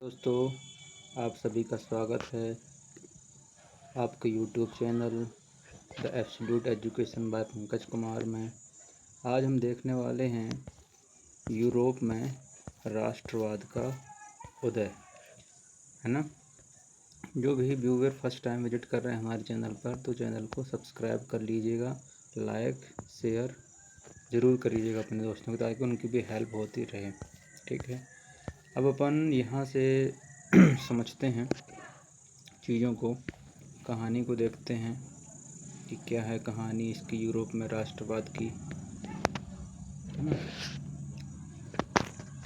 दोस्तों, आप सभी का स्वागत है आपके YouTube channel the absolute education by Pankaj Kumar में। आज हम देखने वाले हैं यूरोप में राष्ट्रवाद का उदय, है ना। जो भी व्यूअर फर्स्ट टाइम विजिट कर रहे हैं हमारे चैनल पर, तो चैनल को सब्सक्राइब कर लीजिएगा, लाइक शेयर ज़रूर करिएगा अपने दोस्तों को, ताकि उनकी भी हेल्प होती रहे। ठीक है, अब अपन यहाँ से समझते हैं चीज़ों को, कहानी को देखते हैं कि क्या है कहानी इसकी यूरोप में राष्ट्रवाद की, है ना।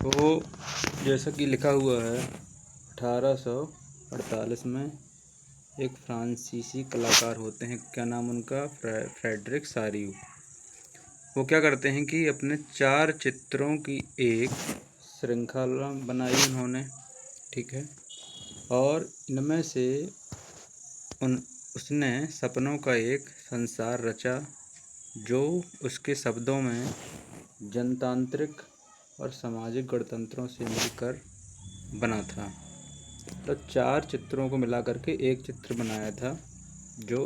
तो जैसा कि लिखा हुआ है 1848 में एक फ्रांसीसी कलाकार होते हैं, क्या नाम उनका, फ्रेडरिक सारियू। वो क्या करते हैं कि अपने 4 चित्रों की एक श्रृंखला बनाई उन्होंने, ठीक है। और इनमें से उसने सपनों का एक संसार रचा, जो उसके शब्दों में जनतांत्रिक और सामाजिक गणतंत्रों से मिलकर बना था। तो 4 चित्रों को मिला करके एक चित्र बनाया था, जो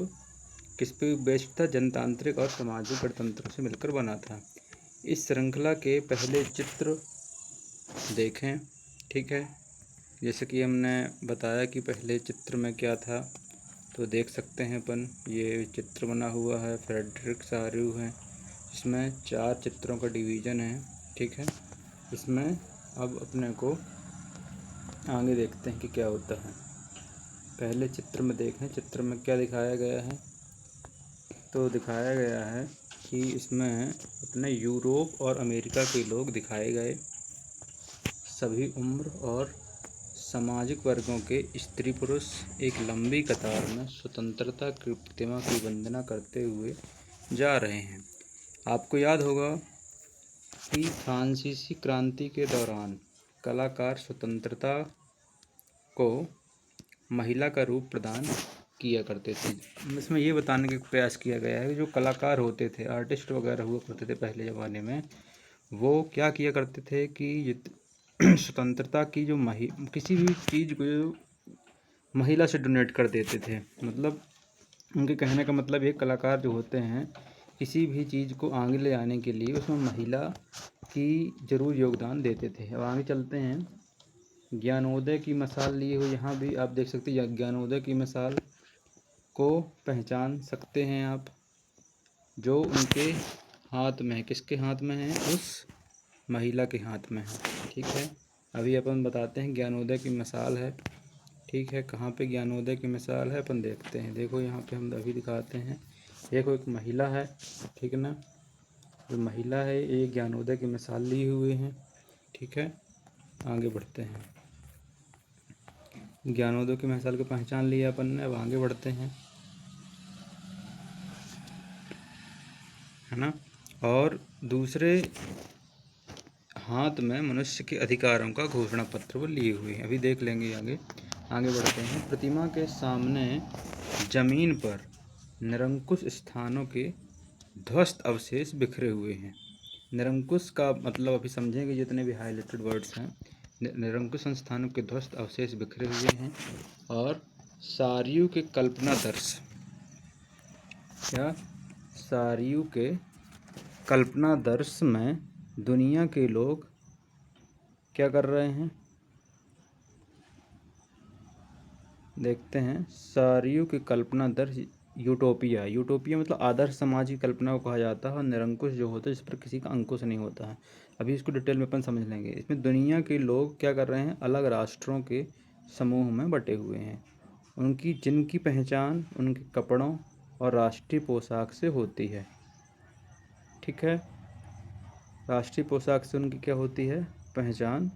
किस पे बेस्ड था, जनतांत्रिक और सामाजिक गणतंत्रों से मिलकर बना था। इस श्रृंखला के पहले चित्र देखें, ठीक है। जैसे कि हमने बताया कि पहले चित्र में क्या था, तो देख सकते हैं अपन, ये चित्र बना हुआ है, फ्रेडरिक सारियू है, इसमें 4 चित्रों का डिवीज़न है, ठीक है। इसमें अब अपने को आगे देखते हैं कि क्या होता है। पहले चित्र में देखें, चित्र में क्या दिखाया गया है, तो दिखाया गया है कि इसमें अपने यूरोप और अमेरिका के लोग दिखाए गए, सभी उम्र और सामाजिक वर्गों के स्त्री पुरुष एक लंबी कतार में स्वतंत्रता की प्रतिमा की वंदना करते हुए जा रहे हैं। आपको याद होगा कि फ्रांसीसी क्रांति के दौरान कलाकार स्वतंत्रता को महिला का रूप प्रदान किया करते थे। इसमें ये बताने का प्रयास किया गया है कि जो कलाकार होते थे, आर्टिस्ट वगैरह हुआ करते थे पहले ज़माने में, वो क्या किया करते थे कि स्वतंत्रता की जो किसी भी चीज़ को महिला से डोनेट कर देते थे। मतलब उनके कहने का मतलब ये, कलाकार जो होते हैं किसी भी चीज़ को आगे ले जाने के लिए उसमें महिला की ज़रूर योगदान देते थे। अब आगे चलते हैं, ज्ञानोदय की मिसाल लिए हुए यहाँ भी आप देख सकते हैं, ज्ञानोदय की मिसाल को पहचान सकते हैं आप, जो उनके हाथ में है। किसके हाथ में है? उस महिला के हाथ में है, ठीक है। अभी अपन बताते हैं ज्ञानोदय की मिसाल है, ठीक है। कहाँ पे ज्ञानोदय की मिसाल है अपन देखते हैं। देखो यहाँ पे हम अभी दिखाते हैं, देखो एक महिला है, ठीक है ना। जो महिला है ये ज्ञानोदय की मिसाल ली हुई है, ठीक है। आगे बढ़ते हैं, ज्ञानोदय की मिसाल की पहचान लिया अपन ने, अब आगे बढ़ते हैं, है ना। और दूसरे हाथ में मनुष्य के अधिकारों का घोषणा पत्र वो लिए हुए हैं। अभी देख लेंगे आगे। आगे बढ़ते हैं, प्रतिमा के सामने जमीन पर निरंकुश स्थानों के ध्वस्त अवशेष बिखरे हुए हैं। निरंकुश का मतलब अभी समझेंगे, जितने भी हाईलाइटेड वर्ड्स हैं। निरंकुश संस्थानों के ध्वस्त अवशेष बिखरे हुए हैं। और सारियू के कल्पनादर्श, क्या, सारियू के कल्पनादर्श में दुनिया के लोग क्या कर रहे हैं, देखते हैं। सारियू की कल्पनादर्श यूटोपिया, यूटोपिया मतलब आदर्श समाज की कल्पना को कहा जाता है। और निरंकुश जो होता है जिस पर किसी का अंकुश नहीं होता है। अभी इसको डिटेल में अपन समझ लेंगे। इसमें दुनिया के लोग क्या कर रहे हैं, अलग राष्ट्रों के समूह में बटे हुए हैं। उनकी जिनकी पहचान उनके कपड़ों और राष्ट्रीय पोशाक से होती है, ठीक है। राष्ट्रीय पोशाक से उनकी क्या होती है, पहचान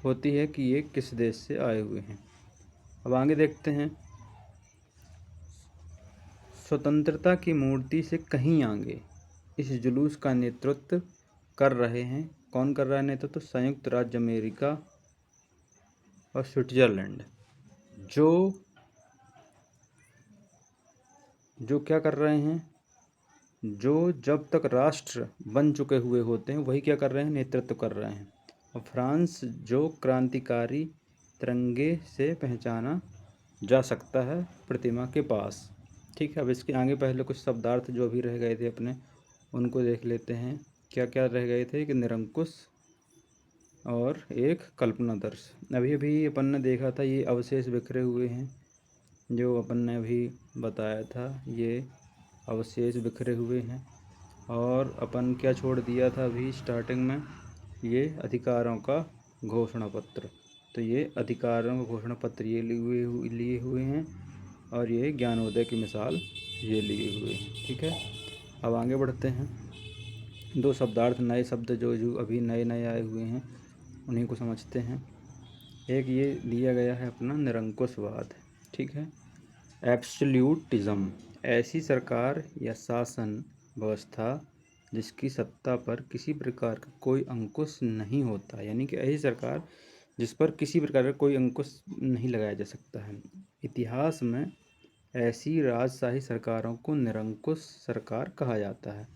होती है कि ये किस देश से आए हुए हैं। अब आगे देखते हैं, स्वतंत्रता की मूर्ति से कहीं आगे इस जुलूस का नेतृत्व कर रहे हैं। कौन कर रहा है नेतृत्व? संयुक्त राज्य अमेरिका और स्विट्जरलैंड, जो क्या कर रहे हैं, जो जब तक राष्ट्र बन चुके हुए होते हैं वही क्या कर रहे हैं, नेतृत्व कर रहे हैं। और फ्रांस जो क्रांतिकारी तिरंगे से पहचाना जा सकता है प्रतिमा के पास। ठीक है, अब इसके आगे पहले कुछ शब्दार्थ जो अभी रह गए थे अपने, उनको देख लेते हैं। क्या क्या रह गए थे कि निरंकुश और एक कल्पनादर्श। अभी अभी अपन ने देखा था ये अवशेष बिखरे हुए हैं, जो अपन ने अभी बताया था, ये अवशेष बिखरे हुए हैं। और अपन क्या छोड़ दिया था अभी स्टार्टिंग में, ये अधिकारों का घोषणा पत्र। तो ये अधिकारों का घोषणा पत्र ये लिए हुए हैं, और ये ज्ञानोदय की मिसाल ये लिए हुए हैं। ठीक है, अब आगे बढ़ते हैं। दो शब्दार्थ नए शब्द जो जो अभी नए नए आए हुए हैं उन्हीं को समझते हैं। एक ये दिया गया है अपना निरंकुशवाद। ठीक है, एब्सोल्यूटिज्म, ऐसी सरकार या शासन व्यवस्था जिसकी सत्ता पर किसी प्रकार का कोई अंकुश नहीं होता, यानी कि ऐसी सरकार जिस पर किसी प्रकार का कोई अंकुश नहीं लगाया जा सकता है। इतिहास में ऐसी राजशाही सरकारों को निरंकुश सरकार कहा जाता है,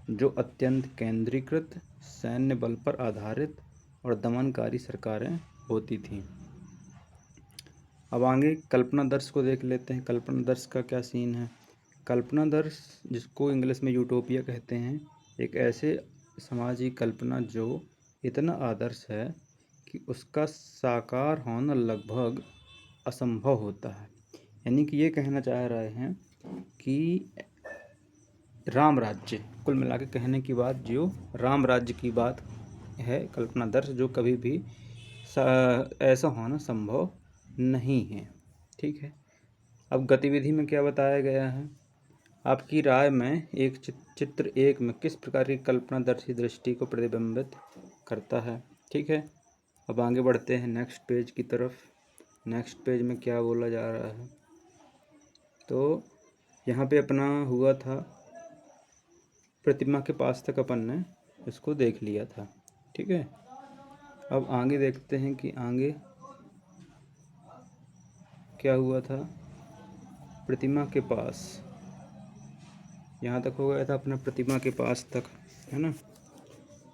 जो अत्यंत केंद्रीकृत, सैन्य बल पर आधारित और दमनकारी सरकारें होती थीं। अब आगे कल्पनादर्श को देख लेते हैं। कल्पनादर्श का क्या सीन है। कल्पनादर्श, जिसको इंग्लिश में यूटोपिया कहते हैं, एक ऐसे समाज की कल्पना जो इतना आदर्श है कि उसका साकार होना लगभग असंभव होता है। यानी कि ये कहना चाह रहे हैं कि राम राज्य, कुल मिला के कहने की बात जो राम राज्य की बात है, कल्पनादर्श जो कभी भी ऐसा होना संभव नहीं है। ठीक है, अब गतिविधि में क्या बताया गया है। आपकी राय में एक चित्र एक में किस प्रकार की कल्पनादर्शी दृष्टि को प्रतिबिंबित करता है। ठीक है, अब आगे बढ़ते हैं नेक्स्ट पेज की तरफ। नेक्स्ट पेज में क्या बोला जा रहा है, तो यहाँ पे अपना हुआ था प्रतिमा के पास तक अपन ने इसको देख लिया था। ठीक है, अब आगे देखते हैं कि आगे क्या हुआ था। प्रतिमा के पास, यहाँ तक हो गया था अपना प्रतिमा के पास तक, है ना।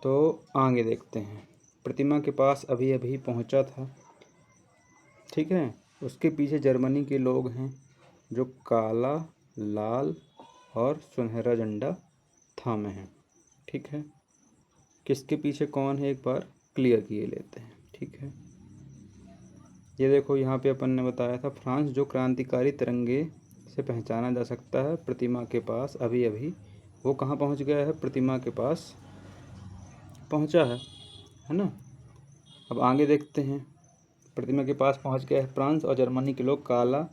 तो आगे देखते हैं, प्रतिमा के पास अभी अभी पहुँचा था। ठीक है, उसके पीछे जर्मनी के लोग हैं जो काला, लाल और सुनहरा झंडा थामे हैं। ठीक है, किसके पीछे कौन है एक बार क्लियर किए लेते हैं। ठीक है, ये देखो यहाँ पे अपन ने बताया था फ्रांस जो क्रांतिकारी तिरंगे से पहचाना जा सकता है प्रतिमा के पास अभी अभी वो कहाँ पहुँच गया है, प्रतिमा के पास पहुँचा है ना। अब आगे देखते हैं, प्रतिमा के पास पहुँच गया है फ्रांस और जर्मनी के लोग काला,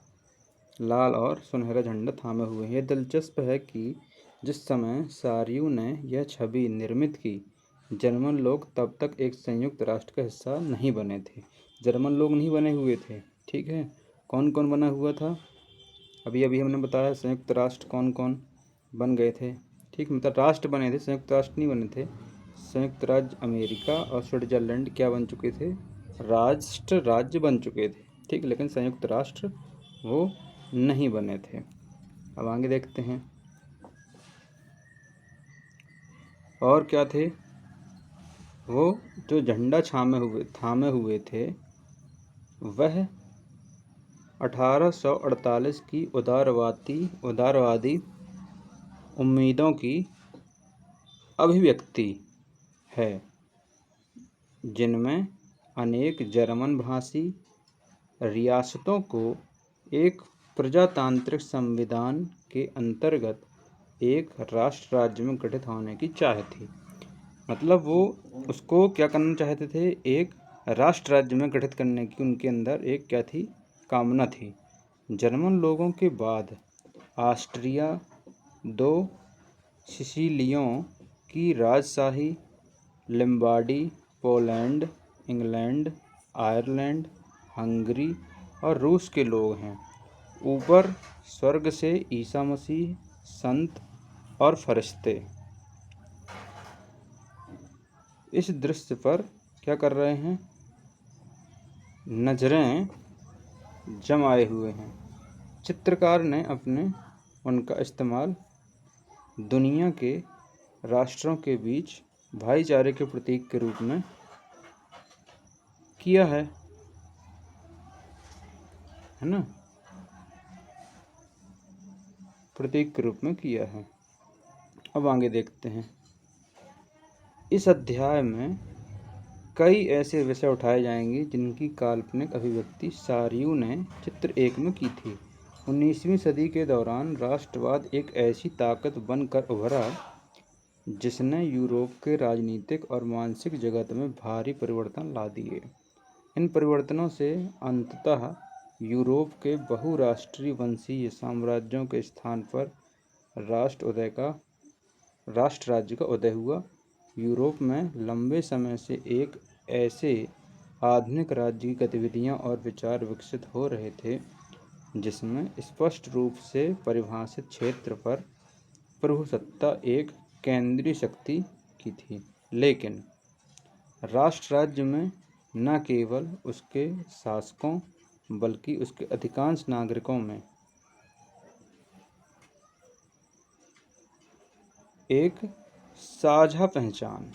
लाल और सुनहरा झंडा थामे हुए हैं। यह दिलचस्प है कि जिस समय सारियू ने यह छवि निर्मित की, जर्मन लोग तब तक एक संयुक्त राष्ट्र का हिस्सा नहीं बने थे। जर्मन लोग नहीं बने हुए थे। ठीक है, कौन कौन बना हुआ था, अभी अभी हमने बताया संयुक्त राष्ट्र कौन कौन बन गए थे। ठीक, मतलब राष्ट्र बने थे, संयुक्त राष्ट्र नहीं बने थे। संयुक्त राज्य अमेरिका और स्विट्जरलैंड क्या बन चुके थे, राष्ट्र राज्य बन चुके थे। ठीक, लेकिन संयुक्त राष्ट्र वो नहीं बने थे। अब आगे देखते हैं और क्या थे। वो जो झंडा थामे हुए थे वह 1848 की उदारवादी उम्मीदों की अभिव्यक्ति है, जिनमें अनेक जर्मन भाषी रियासतों को एक प्रजातांत्रिक संविधान के अंतर्गत एक राष्ट्र राज्य में गठित होने की चाह थी। मतलब वो उसको क्या करना चाहते थे, एक राष्ट्र राज्य में गठित करने की उनके अंदर एक क्या थी, कामना थी। जर्मन लोगों के बाद ऑस्ट्रिया, दो सिसिलियों की राजशाही, लम्बार्डी, पोलैंड, इंग्लैंड, आयरलैंड, हंगरी और रूस के लोग हैं। ऊपर स्वर्ग से ईसा मसीह, संत और फरिश्ते इस दृश्य पर क्या कर रहे हैं, नजरें जमाए हुए हैं। चित्रकार ने उनका इस्तेमाल दुनिया के राष्ट्रों के बीच भाईचारे के प्रतीक के रूप में किया है। है ना, प्रतीक के रूप में किया है। अब आगे देखते हैं। इस अध्याय में कई ऐसे विषय उठाए जाएंगे जिनकी काल्पनिक अभिव्यक्ति सारियू ने चित्र 1 में की थी। 19वीं सदी के दौरान राष्ट्रवाद एक ऐसी ताकत बनकर उभरा जिसने यूरोप के राजनीतिक और मानसिक जगत में भारी परिवर्तन ला दिए। इन परिवर्तनों से अंततः यूरोप के बहुराष्ट्रीय वंशीय साम्राज्यों के स्थान पर राष्ट्र राज्य का उदय हुआ। यूरोप में लंबे समय से एक ऐसे आधुनिक राज्य की गतिविधियां और विचार विकसित हो रहे थे जिसमें स्पष्ट रूप से परिभाषित क्षेत्र पर प्रभुसत्ता एक केंद्रीय शक्ति की थी, लेकिन राष्ट्र राज्य में न केवल उसके शासकों बल्कि उसके अधिकांश नागरिकों में एक साझा पहचान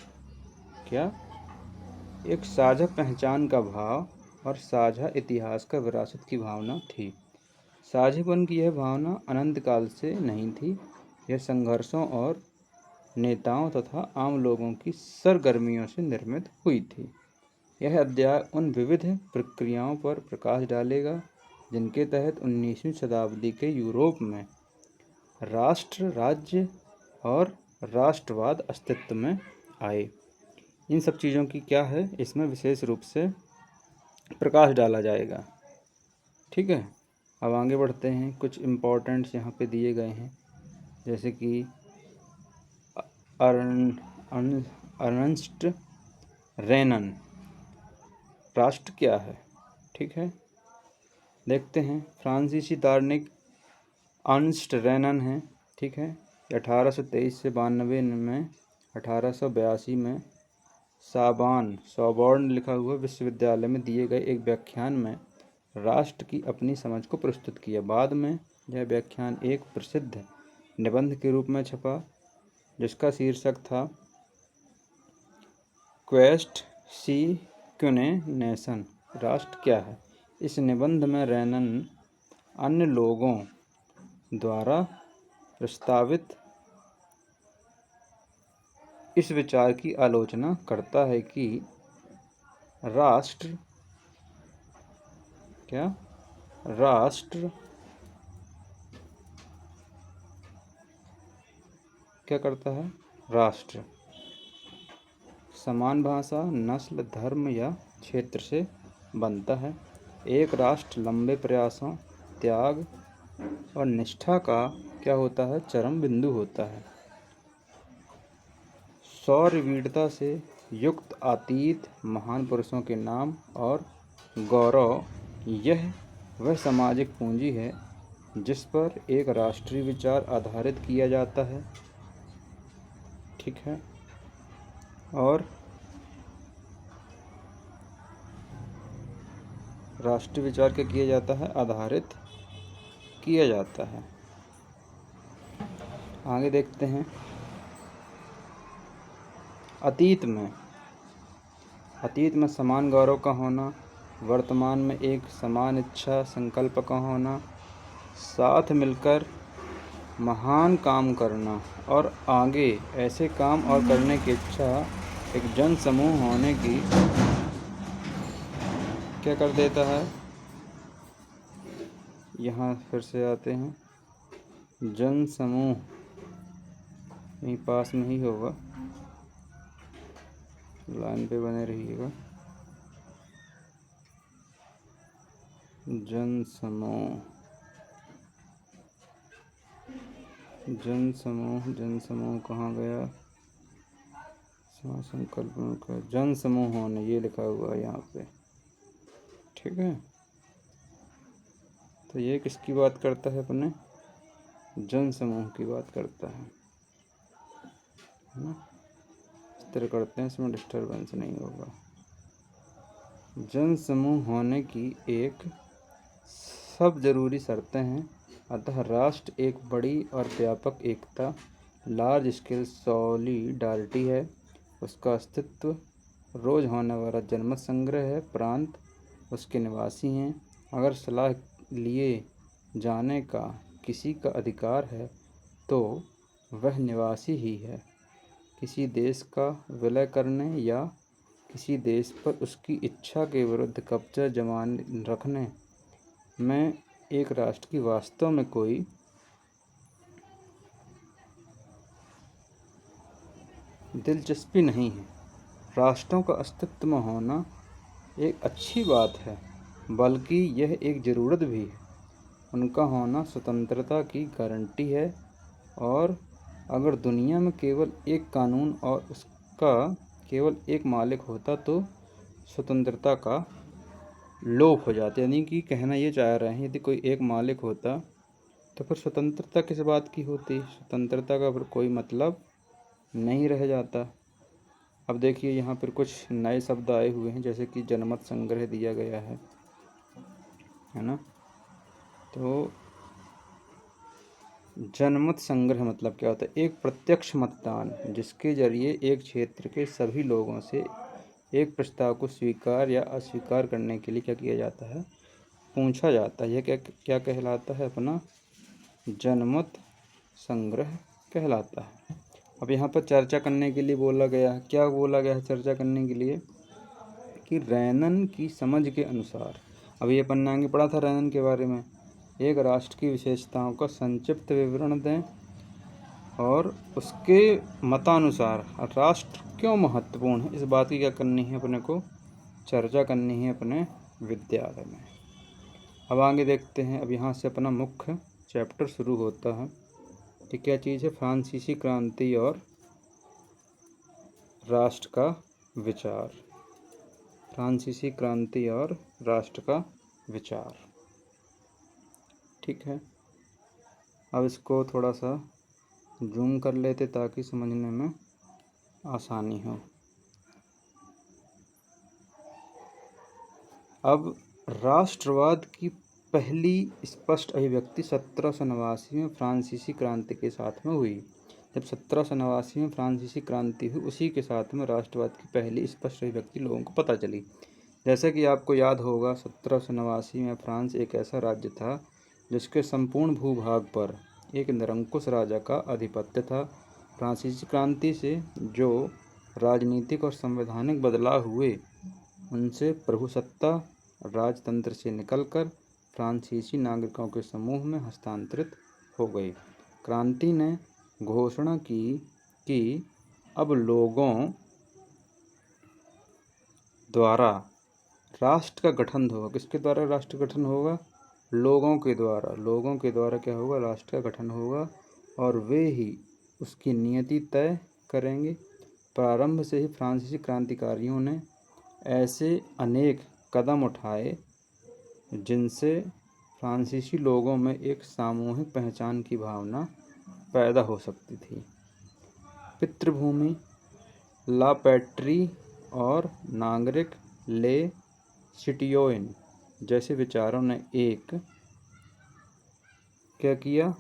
का भाव और साझा इतिहास का विरासत की भावना थी। साझेपन की यह भावना अनंत काल से नहीं थी, यह संघर्षों और नेताओं तथा आम लोगों की सरगर्मियों से निर्मित हुई थी। यह अध्याय उन विविध प्रक्रियाओं पर प्रकाश डालेगा जिनके तहत 19वीं शताब्दी के यूरोप में राष्ट्र राज्य और राष्ट्रवाद अस्तित्व में आए। इन सब चीज़ों की क्या है, इसमें विशेष रूप से प्रकाश डाला जाएगा। ठीक है, अब आगे बढ़ते हैं। कुछ इम्पोर्टेंट्स यहाँ पे दिए गए हैं, जैसे कि अर्नस्ट रेनन राष्ट्र क्या है। ठीक है, देखते हैं। फ्रांसीसी दार्शनिक अर्नस्ट रेनन है। ठीक है, 1823 से 92 में 1882 में सॉर्बोन लिखा हुआ विश्वविद्यालय में दिए गए एक व्याख्यान में राष्ट्र की अपनी समझ को प्रस्तुत किया। बाद में यह व्याख्यान एक प्रसिद्ध निबंध के रूप में छपा जिसका शीर्षक था क्वेस्ट सी क्यूने नेशन, राष्ट्र क्या है। इस निबंध में रेनन अन्य लोगों द्वारा प्रस्तावित इस विचार की आलोचना करता है कि राष्ट्र क्या करता है। राष्ट्र समान भाषा, नस्ल, धर्म या क्षेत्र से बनता है। एक राष्ट्र लंबे प्रयासों, त्याग और निष्ठा का क्या होता है, चरम बिंदु होता है। शौर्यवीरता से युक्त अतीत, महान पुरुषों के नाम और गौरव, यह वह सामाजिक पूंजी है जिस पर एक राष्ट्रीय विचार आधारित किया जाता है। ठीक है, और राष्ट्रीय विचार क्या किया जाता है, आधारित किया जाता है। आगे देखते हैं। अतीत में समान गौरव का होना, वर्तमान में एक समान इच्छा संकल्प का होना, साथ मिलकर महान काम करना और आगे ऐसे काम और करने की इच्छा एक जन समूह होने की क्या कर देता है। यहाँ फिर से आते हैं, जन समूह यहीं पास में ही होगा, लाइन पे बने रहिएगा। जन समूह कहाँ गया, संकल्प का जन समूह होने, ये लिखा हुआ है यहाँ पे। ठीक है, तो ये किसकी बात करता है, अपने जन समूह की बात करता है ना। इस तरह करते हैं, इसमें डिस्टर्बेंस नहीं होगा। जन समूह होने की एक सब जरूरी शर्तें हैं, अतः राष्ट्र एक बड़ी और व्यापक एकता, लार्ज स्केल सॉलिडारिटी है। उसका अस्तित्व रोज होने वाला जनमत संग्रह है, प्रांत उसके निवासी हैं। अगर सलाह लिए जाने का किसी का अधिकार है तो वह निवासी ही है। किसी देश का विलय करने या किसी देश पर उसकी इच्छा के विरुद्ध कब्जा जमाने रखने में एक राष्ट्र की वास्तव में कोई दिलचस्पी नहीं है। राष्ट्रों का अस्तित्व में होना एक अच्छी बात है, बल्कि यह एक ज़रूरत भी है। उनका होना स्वतंत्रता की गारंटी है, और अगर दुनिया में केवल एक कानून और उसका केवल एक मालिक होता तो स्वतंत्रता का लोप हो जाता। यानी कि कहना ये चाह रहे हैं, यदि कोई एक मालिक होता तो फिर स्वतंत्रता किस बात की होती? स्वतंत्रता का फिर कोई मतलब नहीं रह जाता। अब देखिए यहाँ पर कुछ नए शब्द आए हुए हैं, जैसे कि जनमत संग्रह दिया गया है ना। तो जनमत संग्रह मतलब क्या होता है? एक प्रत्यक्ष मतदान जिसके जरिए एक क्षेत्र के सभी लोगों से एक प्रस्ताव को स्वीकार या अस्वीकार करने के लिए क्या किया जाता है? पूछा जाता है। यह क्या कहलाता है? अपना जनमत संग्रह कहलाता है। अब यहाँ पर चर्चा करने के लिए बोला गया है। क्या बोला गया है चर्चा करने के लिए? कि रैनन की समझ के अनुसार, अब ये पन्ना आगे पढ़ा था रैनन के बारे में, एक राष्ट्र की विशेषताओं का संक्षिप्त विवरण दें और उसके मतानुसार राष्ट्र क्यों महत्वपूर्ण है, इस बात की क्या करनी है अपने को? चर्चा करनी है अपने विद्यालय में। अब आगे देखते हैं। अब यहाँ से अपना मुख्य चैप्टर शुरू होता है कि क्या चीज़ है? फ्रांसीसी क्रांति और राष्ट्र का विचार। फ्रांसीसी क्रांति और राष्ट्र का विचार, ठीक है। अब इसको थोड़ा सा जूम कर लेते ताकि समझने में आसानी हो। अब राष्ट्रवाद की पहली स्पष्ट अभिव्यक्ति 1789 में फ्रांसीसी क्रांति के साथ में हुई। जब 1789 में फ्रांसीसी क्रांति हुई, उसी के साथ में राष्ट्रवाद की पहली स्पष्ट अभिव्यक्ति लोगों को पता चली। जैसे कि आपको याद होगा, 1789 में फ्रांस एक ऐसा राज्य था जिसके संपूर्ण भूभाग पर एक निरंकुश राजा का आधिपत्य था। फ्रांसीसी क्रांति से जो राजनीतिक और संवैधानिक बदलाव हुए, उनसे प्रभुसत्ता राजतंत्र से निकलकर फ्रांसीसी नागरिकों के समूह में हस्तांतरित हो गई। क्रांति ने घोषणा की कि अब लोगों द्वारा राष्ट्र का गठन होगा। किसके द्वारा राष्ट्र गठन होगा? लोगों के द्वारा। लोगों के द्वारा क्या होगा? राष्ट्र का गठन होगा, और वे ही उसकी नियति तय करेंगे। प्रारंभ से ही फ्रांसीसी क्रांतिकारियों ने ऐसे अनेक कदम उठाए जिनसे फ्रांसीसी लोगों में एक सामूहिक पहचान की भावना पैदा हो सकती थी। पितृभूमि, ला पैट्री और नागरिक ले सिटियोन जैसे विचारों ने एक क्या किया?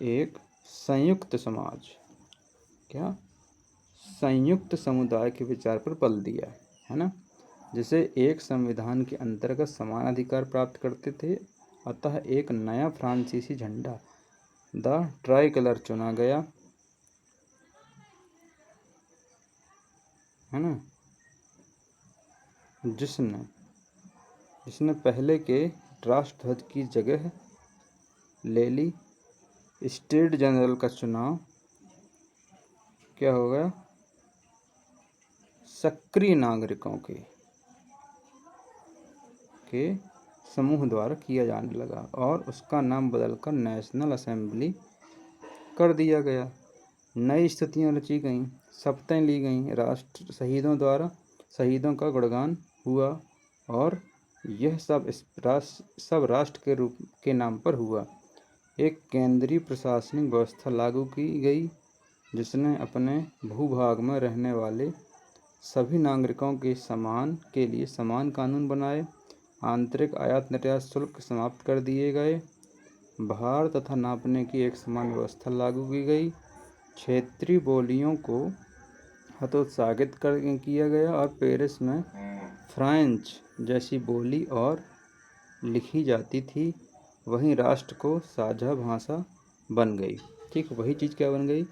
एक संयुक्त समाज, क्या संयुक्त समुदाय के विचार पर बल दिया है ना, जिसे एक संविधान के अंतर्गत समान अधिकार प्राप्त करते थे। अतः एक नया फ्रांसीसी झंडा द ट्राई कलर चुना गया, है ना, जिसने पहले के राष्ट्रध्वज की जगह ले ली। स्टेट जनरल का चुनाव क्या हो गया? सक्रिय नागरिकों के समूह द्वारा किया जाने लगा, और उसका नाम बदलकर नेशनल असेंबली कर दिया गया। नई स्थितियाँ रची गईं, शपथें ली गईं, राष्ट्र शहीदों का गुणगान हुआ, और यह सब राष्ट्र के रूप के नाम पर हुआ। एक केंद्रीय प्रशासनिक व्यवस्था लागू की गई, जिसने अपने भूभाग में रहने वाले सभी नागरिकों के लिए समान कानून बनाए। आंतरिक आयात निर्यात शुल्क समाप्त कर दिए गए। भार तथा नापने की एक समान व्यवस्था लागू की गई। क्षेत्रीय बोलियों को हतोत्साहित किया गया और पेरिस में फ्रेंच जैसी बोली और लिखी जाती थी, वहीं राष्ट्र को साझा भाषा बन गई। ठीक, वही चीज़ क्या बन गई?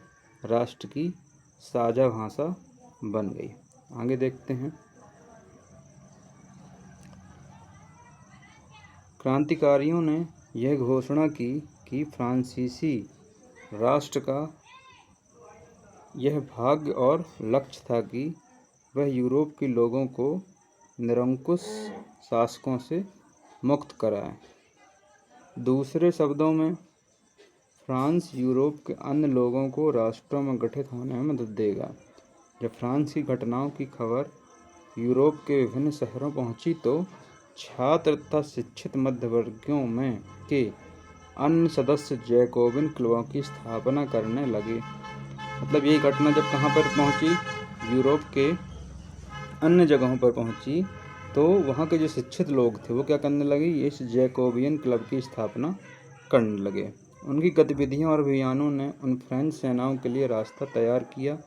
राष्ट्र की साझा भाषा बन गई। आगे देखते हैं। क्रांतिकारियों ने यह घोषणा की कि फ्रांसीसी राष्ट्र का यह भाग्य और लक्ष्य था कि वह यूरोप के लोगों को निरंकुश शासकों से मुक्त कराए। दूसरे शब्दों में, फ्रांस यूरोप के अन्य लोगों को राष्ट्रों में गठित होने में मदद देगा। जब फ्रांस की घटनाओं की खबर यूरोप के विभिन्न शहरों पहुंची तो छात्र तथा शिक्षित मध्यवर्गीयों में के अन्य सदस्य जैकोबिन क्लबों की स्थापना करने लगे। मतलब ये घटना जब कहाँ पर पहुंची? यूरोप के अन्य जगहों पर पहुंची तो वहाँ के जो शिक्षित लोग थे वो क्या करने लगे? इस जैकोबियन क्लब की स्थापना करने लगे। उनकी गतिविधियों और अभियानों ने उन फ्रेंच सेनाओं के लिए रास्ता तैयार किया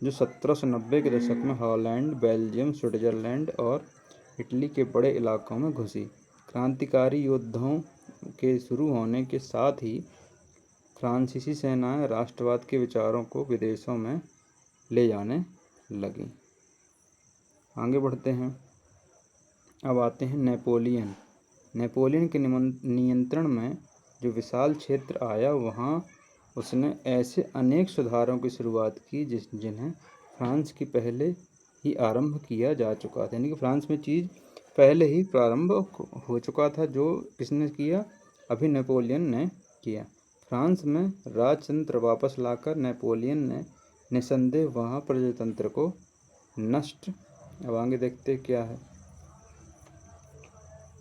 जो 1790 के दशक में हॉलैंड, बेल्जियम, स्विट्जरलैंड और इटली के बड़े इलाकों में घुसी। क्रांतिकारी युद्धों के शुरू होने के साथ ही फ्रांसीसी सेनाएं राष्ट्रवाद के विचारों को विदेशों में ले जाने लगी। आगे बढ़ते हैं। अब आते हैं नेपोलियन। नेपोलियन के नियंत्रण में जो विशाल क्षेत्र आया, वहाँ उसने ऐसे अनेक सुधारों की शुरुआत की जिन्हें फ्रांस की पहले ही आरंभ किया जा चुका था। यानी कि फ्रांस में चीज़ पहले ही प्रारंभ हो चुका था। जो किसने किया? अभी नेपोलियन ने किया। फ्रांस में राजतंत्र वापस लाकर नेपोलियन ने निसंदेह वहाँ प्रजातंत्र को नष्ट। अब आगे देखते क्या है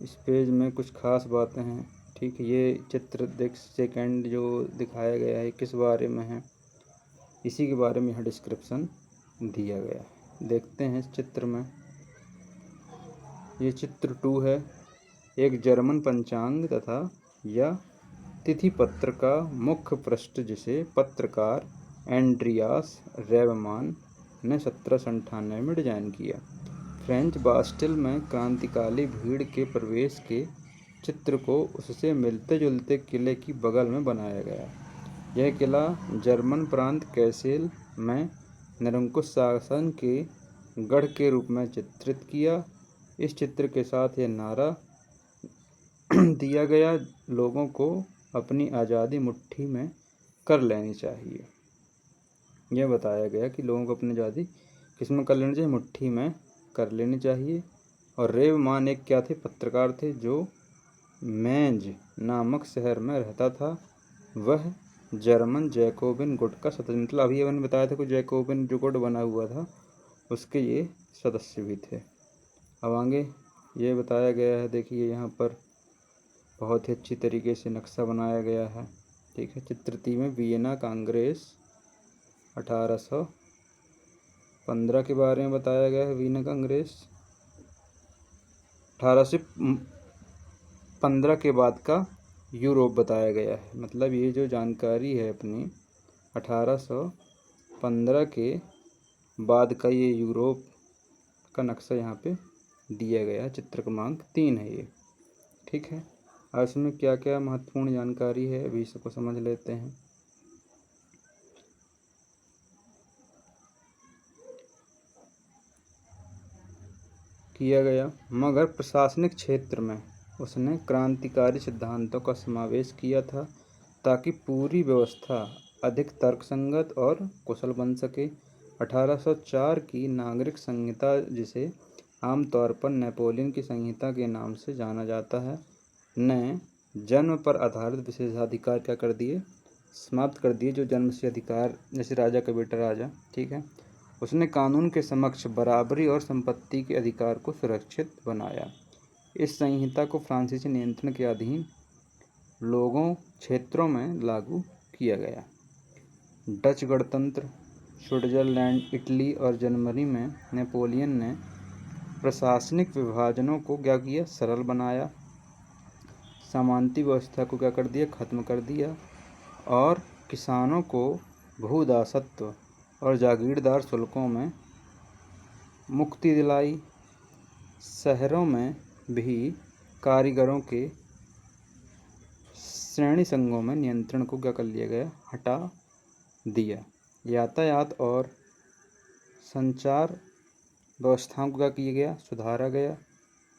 इस पेज में। कुछ खास बातें हैं। ठीक है, ये चित्र सेकंड जो दिखाया गया है किस बारे में है, इसी के बारे में यहाँ डिस्क्रिप्शन दिया गया है। देखते हैं इस चित्र में। ये चित्र 2 है। एक जर्मन पंचांग तथा या तिथि पत्र का मुख्य पृष्ठ जिसे पत्रकार एंड्रियास रेवमान ने 1798 में डिजाइन किया। फ्रेंच बास्टिल में क्रांतिकाली भीड़ के प्रवेश के चित्र को उससे मिलते जुलते किले की बगल में बनाया गया। यह किला जर्मन प्रांत कैसेल में निरंकुश शासन के गढ़ के रूप में चित्रित किया। इस चित्र के साथ यह नारा दिया गया, लोगों को अपनी आज़ादी मुट्ठी में कर लेनी चाहिए। यह बताया गया कि लोगों को अपनी आज़ादी किस में कर लेनी चाहिए? मुट्ठी में कर लेनी चाहिए। और रेवमान एक क्या थे? पत्रकार थे जो मेंज नामक शहर में रहता था। वह जर्मन जैकोबिन गुट का सदस्य, मतलब अभी मैंने बताया था कि जैकोबिन जो गुट बना हुआ था उसके ये सदस्य भी थे। अब आगे ये बताया गया है। देखिए यहाँ पर बहुत ही अच्छी तरीके से नक्शा बनाया गया है। ठीक है, चित्र 3 में वियना कांग्रेस 1815 के बारे में बताया गया है। वियना कांग्रेस 1815 के बाद का यूरोप बताया गया है। मतलब ये जो जानकारी है अपनी 1815 के बाद का ये यूरोप का नक्शा यहाँ पे दिया गया है। चित्र क्रमांक 3 है ये। ठीक है, और इसमें क्या क्या महत्वपूर्ण जानकारी है अभी इसको समझ लेते हैं। किया गया, मगर प्रशासनिक क्षेत्र में उसने क्रांतिकारी सिद्धांतों का समावेश किया था ताकि पूरी व्यवस्था अधिक तर्कसंगत और कुशल बन सके। 1804 की नागरिक संहिता, जिसे आमतौर पर नेपोलियन की संहिता के नाम से जाना जाता है, ने जन्म पर आधारित विशेषाधिकार क्या कर दिए? समाप्त कर दिए। जो जन्म से अधिकार, जैसे राजा का बेटा राजा, ठीक है, उसने कानून के समक्ष बराबरी और संपत्ति के अधिकार को सुरक्षित बनाया। इस संहिता को फ्रांसीसी नियंत्रण के अधीन लोगों क्षेत्रों में लागू किया गया। डच गणतंत्र, स्विट्जरलैंड, इटली और जर्मनी में नेपोलियन ने प्रशासनिक विभाजनों को क्या किया? सरल बनाया। सामंती व्यवस्था को क्या कर दिया? खत्म कर दिया। और किसानों को भूदासत्व और जागीरदार शुल्कों में मुक्ति दिलाई। शहरों में भी कारीगरों के श्रेणी संघों में नियंत्रण को क्या कर लिया गया, हटा दिया। यातायात और संचार व्यवस्थाओं को क्या किया गया, सुधारा गया।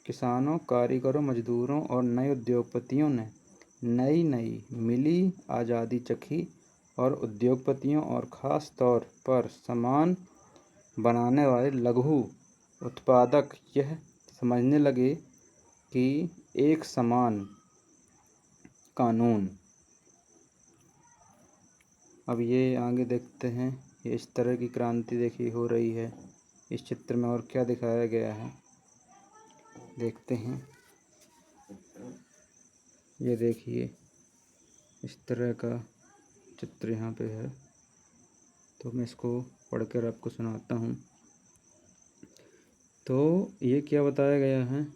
किसानों, कारीगरों, मजदूरों और नए उद्योगपतियों ने नई नई मिली आज़ादी चखी और उद्योगपतियों और ख़ास तौर पर सामान बनाने वाले लघु उत्पादक यह समझने लगे कि एक समान कानून। अब ये आगे देखते हैं, ये इस तरह की क्रांति देखिए हो रही है। इस चित्र में और क्या दिखाया गया है देखते हैं। ये देखिए इस तरह का चित्र यहाँ पे है, तो मैं इसको पढ़कर आपको सुनाता हूँ। तो ये क्या बताया गया है,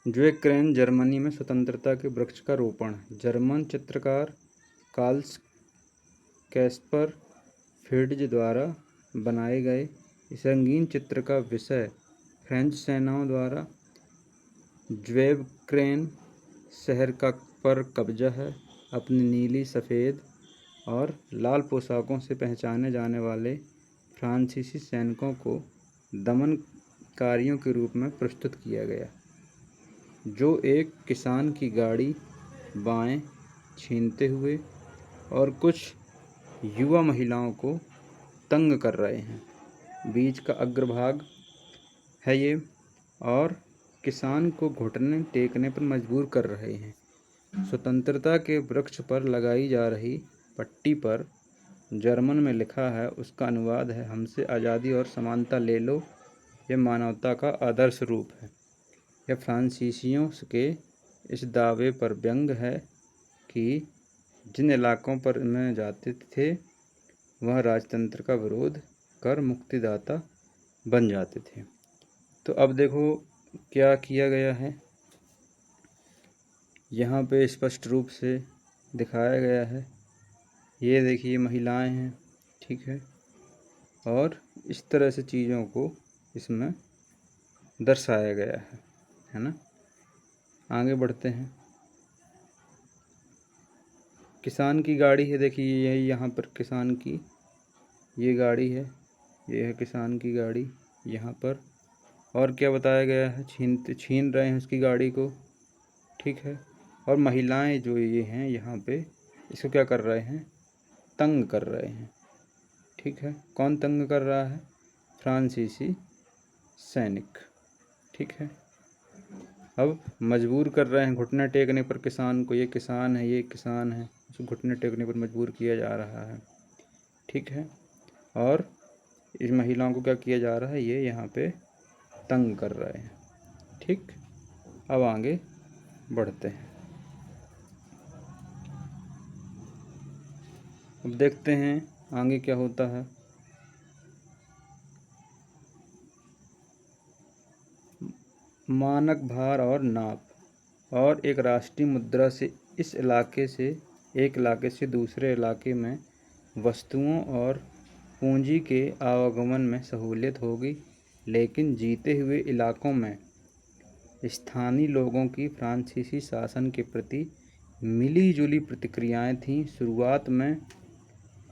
ज्वेक्रेन जर्मनी में स्वतंत्रता के वृक्ष का रोपण। जर्मन चित्रकार कार्ल कैस्पर फ्रीड्ज द्वारा बनाए गए इस रंगीन चित्र का विषय फ्रेंच सेनाओं द्वारा ज्वेक्रेन शहर का पर कब्जा है। अपनी नीली, सफ़ेद और लाल पोशाकों से पहचाने जाने वाले फ्रांसीसी सैनिकों को दमनकारियों के रूप में प्रस्तुत किया गया, जो एक किसान की गाड़ी बाएं छीनते हुए और कुछ युवा महिलाओं को तंग कर रहे हैं। बीच का अग्रभाग है ये, और किसान को घुटने टेकने पर मजबूर कर रहे हैं। स्वतंत्रता के वृक्ष पर लगाई जा रही पट्टी पर जर्मन में लिखा है, उसका अनुवाद है, हमसे आज़ादी और समानता ले लो, यह मानवता का आदर्श रूप है। यह फ्रांसीसियों के इस दावे पर व्यंग है कि जिन इलाकों पर में जाते थे वह राजतंत्र का विरोध कर मुक्तिदाता बन जाते थे। तो अब देखो क्या किया गया है, यहाँ पे स्पष्ट रूप से दिखाया गया है। ये देखिए महिलाएं हैं, ठीक है, और इस तरह से चीज़ों को इसमें दर्शाया गया है ना। आगे बढ़ते हैं। किसान की गाड़ी है, देखिए यही यहाँ पर किसान की ये गाड़ी है, ये है किसान की गाड़ी यहाँ पर। और क्या बताया गया है, छीन रहे हैं उसकी गाड़ी को, ठीक है। और महिलाएं जो ये हैं यहाँ पे इसको क्या कर रहे हैं, तंग कर रहे हैं, ठीक है। कौन तंग कर रहा है, फ्रांसीसी सैनिक, ठीक है। अब मजबूर कर रहे हैं घुटने टेकने पर किसान को, ये किसान है, ये किसान है, उसको घुटने टेकने पर मजबूर किया जा रहा है, ठीक है। और इस महिलाओं को क्या किया जा रहा है, ये यहाँ पे तंग कर रहे हैं, ठीक। अब आगे बढ़ते हैं। अब देखते हैं आगे क्या होता है। मानक भार और नाप और एक राष्ट्रीय मुद्रा से इस इलाके से एक इलाके से दूसरे इलाके में वस्तुओं और पूंजी के आवागमन में सहूलियत होगी, लेकिन जीते हुए इलाकों में स्थानीय लोगों की फ्रांसीसी शासन के प्रति मिली जुली प्रतिक्रियाएं थीं। शुरुआत में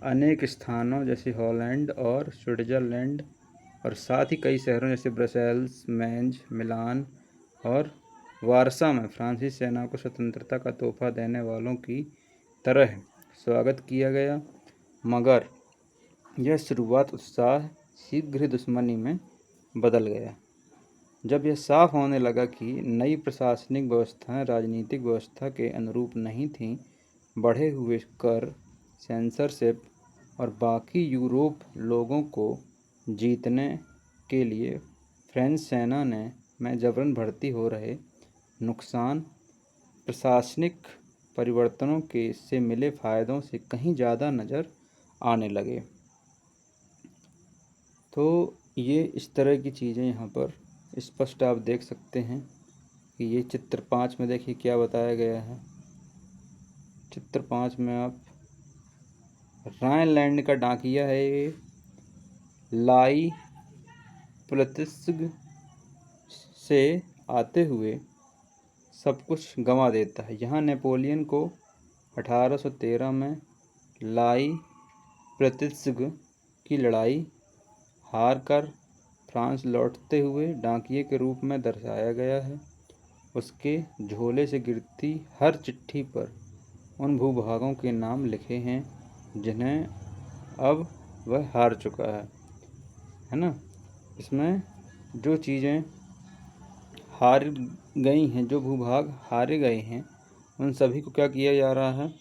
अनेक स्थानों जैसे हॉलैंड और स्विट्ज़रलैंड और साथ ही कई शहरों जैसे ब्रसेल्स, मेंज, मिलान और वारसा में फ्रांसीसी सेना को स्वतंत्रता का तोहफा देने वालों की तरह स्वागत किया गया, मगर यह शुरुआत उत्साह शीघ्र ही दुश्मनी में बदल गया। जब यह साफ होने लगा कि नई प्रशासनिक व्यवस्थाएं राजनीतिक व्यवस्था के अनुरूप नहीं थीं, बढ़े हुए कर, सेंसरशिप और बाकी यूरोप लोगों को जीतने के लिए फ्रेंच सेना में जबरन भर्ती हो रहे नुकसान प्रशासनिक परिवर्तनों के से मिले फ़ायदों से कहीं ज़्यादा नज़र आने लगे। तो ये इस तरह की चीज़ें यहाँ पर स्पष्ट आप देख सकते हैं कि ये चित्र 5 में देखिए क्या बताया गया है। चित्र 5 में आप राइनलैंड का डाकिया है ये, लाई प्लुतस्क से आते हुए सब कुछ गंवा देता है। यहाँ नेपोलियन को 1813 में लाई प्लुतस्क की लड़ाई हार कर फ्रांस लौटते हुए डाकिये के रूप में दर्शाया गया है। उसके झोले से गिरती हर चिट्ठी पर उन भूभागों के नाम लिखे हैं जिन्हें अब वह हार चुका है ना। इसमें जो चीज़ें हार गई हैं, जो भूभाग हारे गए हैं, उन सभी को क्या किया जा रहा है,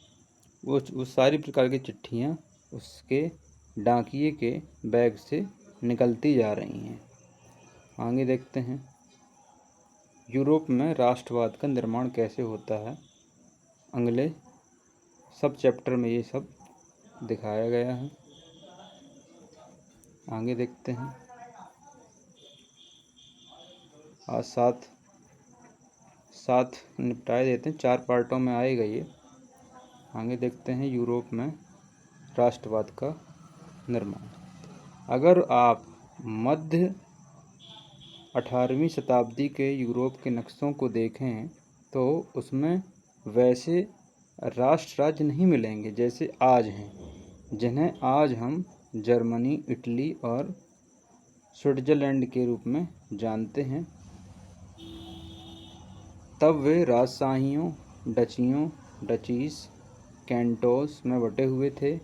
वो सारी प्रकार की चिट्ठियाँ उसके डाकिये के बैग से निकलती जा रही हैं। आगे देखते हैं यूरोप में राष्ट्रवाद का निर्माण कैसे होता है। अगले सब चैप्टर में ये सब दिखाया गया है। आगे देखते हैं। आज सात निपटाए देते हैं, 4 पार्टों में आएगा ये। आगे देखते हैं यूरोप में राष्ट्रवाद का निर्माण। अगर आप मध्य 18वीं शताब्दी के यूरोप के नक्शों को देखें तो उसमें वैसे राष्ट्र राज्य नहीं मिलेंगे जैसे आज हैं, जिन्हें आज हम जर्मनी, इटली और स्विट्ज़रलैंड के रूप में जानते हैं। तब वे राजशाहियों, डचियों, डचीज, कैंटोस में बटे हुए थे,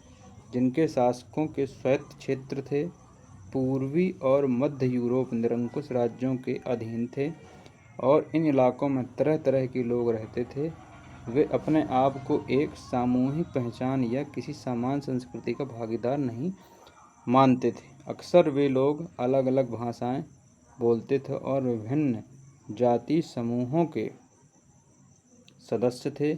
जिनके शासकों के स्वायत्त क्षेत्र थे। पूर्वी और मध्य यूरोप निरंकुश राज्यों के अधीन थे और इन इलाकों में तरह तरह के लोग रहते थे। वे अपने आप को एक सामूहिक पहचान या किसी समान संस्कृति का भागीदार नहीं मानते थे। अक्सर वे लोग अलग अलग भाषाएं बोलते थे और विभिन्न जाति समूहों के सदस्य थे।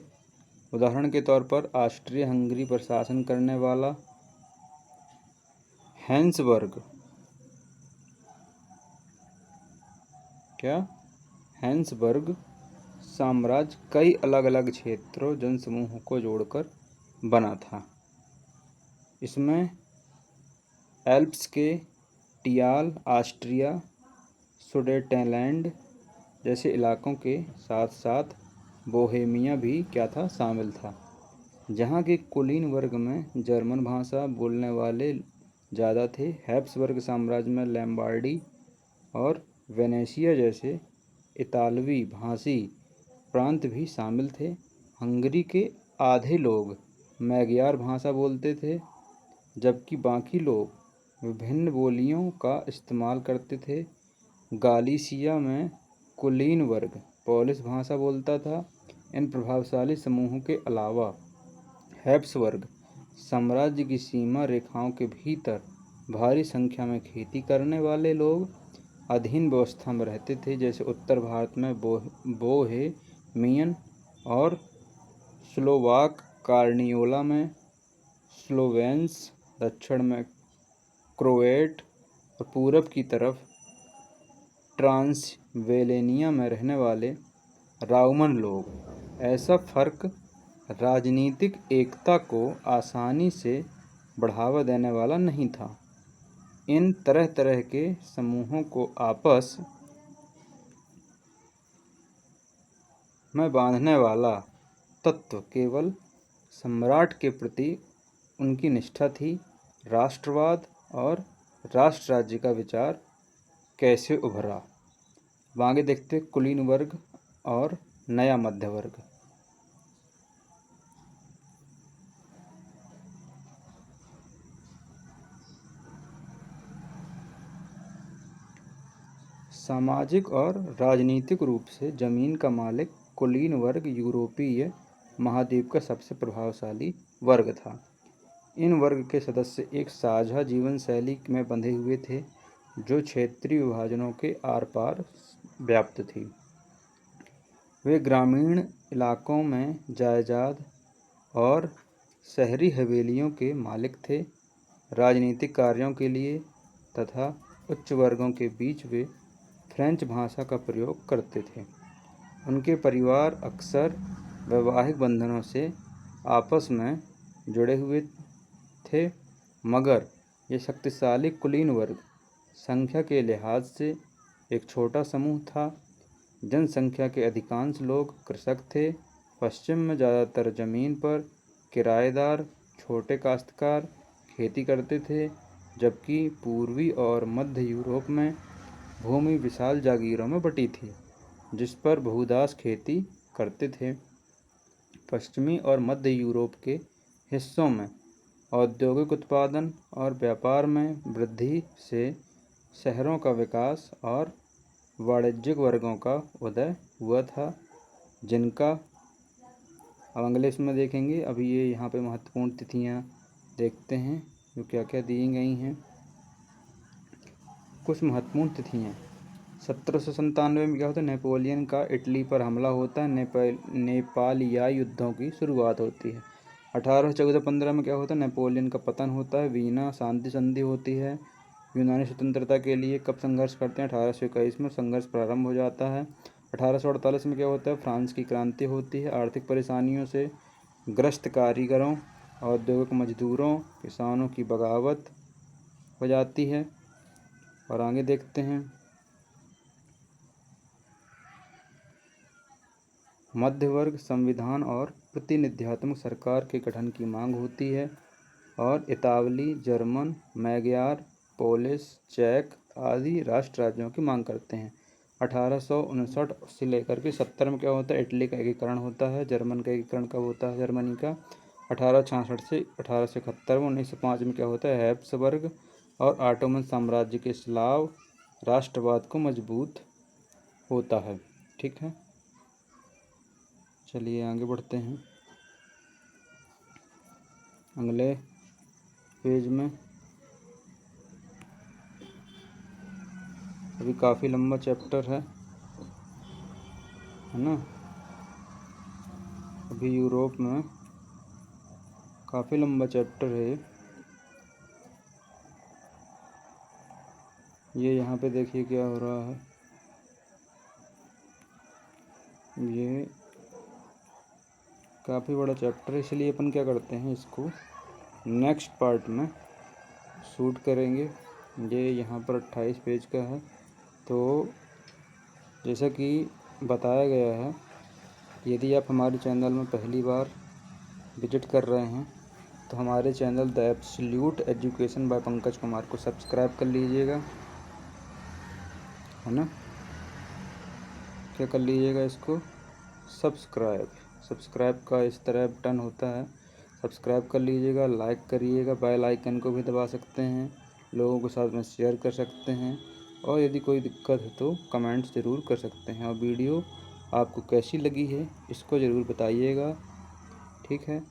उदाहरण के तौर पर ऑस्ट्रिया हंगरी पर शासन करने वाला हैंसबर्ग साम्राज्य कई अलग अलग क्षेत्रों जनसमूहों को जोड़कर बना था। इसमें एल्प्स के टियाल, ऑस्ट्रिया, सुडेटेनलैंड जैसे इलाकों के साथ साथ बोहेमिया भी क्या था, शामिल था। जहाँ के कुलीन वर्ग में जर्मन भाषा बोलने वाले ज़्यादा थे। हैब्सबर्ग साम्राज्य में लैम्बार्डी और वेनेशिया जैसे इतालवी भाषी प्रांत भी शामिल थे। हंगरी के आधे लोग मैग्यार भाषा बोलते थे, जबकि बाकी लोग विभिन्न बोलियों का इस्तेमाल करते थे। गालिसिया में कुलीन वर्ग पोलिश भाषा बोलता था। इन प्रभावशाली समूहों के अलावा हैब्सबर्ग साम्राज्य की सीमा रेखाओं के भीतर भारी संख्या में खेती करने वाले लोग अधीन व्यवस्था में रहते थे, जैसे उत्तर भारत में बोहेमियन और स्लोवाक, कार्नियोला में स्लोवेन्स, दक्षिण में क्रोएट और पूरब की तरफ ट्रांसवेलेनिया में रहने वाले राउमन लोग। ऐसा फर्क राजनीतिक एकता को आसानी से बढ़ावा देने वाला नहीं था। इन तरह तरह के समूहों को आपस में बांधने वाला तत्व केवल सम्राट के प्रति उनकी निष्ठा थी। राष्ट्रवाद और राष्ट्र राज्य का विचार कैसे उभरा। आगे देखते कुलीन वर्ग और नया मध्य वर्ग। सामाजिक और राजनीतिक रूप से जमीन का मालिक कुलीन वर्ग यूरोपीय महाद्वीप का सबसे प्रभावशाली वर्ग था। इन वर्ग के सदस्य एक साझा जीवन शैली में बंधे हुए थे, जो क्षेत्रीय विभाजनों के आर पार व्याप्त थी। वे ग्रामीण इलाकों में जायदाद और शहरी हवेलियों के मालिक थे। राजनीतिक कार्यों के लिए तथा उच्च वर्गों के बीच वे फ्रेंच भाषा का प्रयोग करते थे। उनके परिवार अक्सर वैवाहिक बंधनों से आपस में जुड़े हुए थे, मगर ये शक्तिशाली कुलीन वर्ग संख्या के लिहाज से एक छोटा समूह था। जनसंख्या के अधिकांश लोग कृषक थे। पश्चिम में ज़्यादातर ज़मीन पर किराएदार छोटे काश्तकार खेती करते थे, जबकि पूर्वी और मध्य यूरोप में भूमि विशाल जागीरों में बटी थी, जिस पर बहुदास खेती करते थे। पश्चिमी और मध्य यूरोप के हिस्सों में औद्योगिक उत्पादन और व्यापार में वृद्धि से शहरों का विकास और वाणिज्यिक वर्गों का उदय हुआ था, जिनका अब अगले इसमें देखेंगे। अभी ये यहाँ पे महत्वपूर्ण तिथियाँ देखते हैं जो क्या क्या दी गई हैं। कुछ महत्वपूर्ण तिथियाँ। 1797 में क्या होता है, नेपोलियन का इटली पर हमला होता है। नेपालियाई युद्धों की शुरुआत होती है। 1814-15 में क्या होता है, नेपोलियन का पतन होता है। वीना शांति संधि होती है। यूनानी स्वतंत्रता के लिए कब संघर्ष करते हैं, 1821 में संघर्ष प्रारंभ हो जाता है। 1848 में क्या होता है, फ्रांस की क्रांति होती है। आर्थिक परेशानियों से ग्रस्त कारीगरों, औद्योगिक मजदूरों, किसानों की बगावत हो जाती है। और आगे देखते हैं। मध्य वर्ग संविधान और प्रतिनिध्यात्मक सरकार के गठन की मांग होती है और इतालवी, जर्मन, मैग्यार, पोलिश, चेक आदि राष्ट्र राज्यों की मांग करते हैं। 1859 से लेकर के 70 में क्या होता है, इटली का एकीकरण होता है। जर्मन का एकीकरण कब होता है, जर्मनी का 1866 से 1871 में। 1905 में क्या होता है, हैब्सबर्ग और ऑटोमन साम्राज्य के स्लाव राष्ट्रवाद को मजबूत होता है। ठीक है, चलिए आगे बढ़ते हैं अगले पेज में। अभी काफ़ी लंबा चैप्टर है ना। अभी यूरोप में काफ़ी लंबा चैप्टर है ये। यहाँ पे देखिए क्या हो रहा है। ये काफ़ी बड़ा चैप्टर है, इसलिए अपन क्या करते हैं, इसको नेक्स्ट पार्ट में शूट करेंगे। ये यहाँ पर 28 पेज का है। तो जैसा कि बताया गया है, यदि आप हमारे चैनल में पहली बार विजिट कर रहे हैं तो हमारे channel the absolute education by Pankaj Kumar को सब्सक्राइब कर लीजिएगा, है ना। क्या कर लीजिएगा, इसको सब्सक्राइब का इस तरह बटन होता है, सब्सक्राइब कर लीजिएगा, लाइक करिएगा, बेल आइकन को भी दबा सकते हैं, लोगों के साथ में शेयर कर सकते हैं, और यदि कोई दिक्कत है तो कमेंट्स ज़रूर कर सकते हैं। और वीडियो आपको कैसी लगी है इसको ज़रूर बताइएगा। ठीक है।